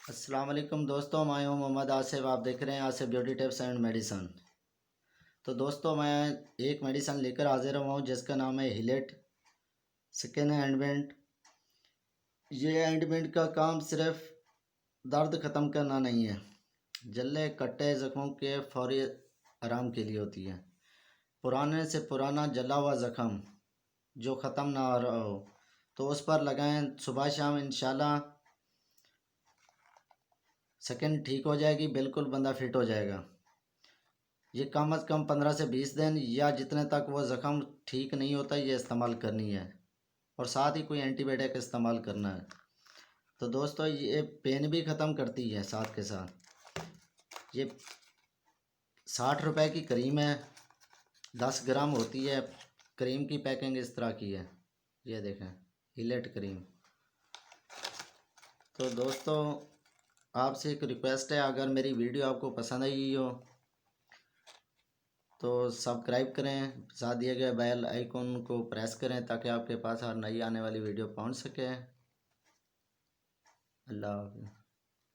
अस्सलाम वालेकुम दोस्तों, मैं हूं मोहम्मद आसिफ। आप देख रहे हैं Asif beauty tips and medicine. तो दोस्तों, मैं एक मेडिसन लेकर हाजिर हुआ हूं जिसका नाम है हिलेट स्किन एंडमेंट। ये एंडमेंट का काम सिर्फ दर्द ख़त्म करना नहीं है, जल्ले कट्टे ज़ख्मों के फौरी आराम के लिए होती है। पुराने से पुराना जला हुआ ज़ख्म जो ख़त्म ना हो रहा हो तो उस पर लगाएं सुबह शाम, इंशाल्लाह स्किन ठीक हो जाएगी, बिल्कुल बंदा फिट हो जाएगा। ये कम अज़ कम 15 से 20 दिन या जितने तक वो ज़ख़म ठीक नहीं होता ये इस्तेमाल करनी है, और साथ ही कोई एंटीबायोटिक इस्तेमाल करना है। तो दोस्तों, ये पेन भी ख़त्म करती है साथ के साथ। ये 60 रुपए की क्रीम है, 10 ग्राम होती है। क्रीम की पैकिंग इस तरह की है, ये देखें, हिलेट क्रीम। तो दोस्तों, आपसे एक रिक्वेस्ट है, अगर मेरी वीडियो आपको पसंद आई हो तो सब्सक्राइब करें, साथ दिए गए बेल आइकन को प्रेस करें ताकि आपके पास हर नई आने वाली वीडियो पहुंच सके। अल्लाह हाफ़िज़।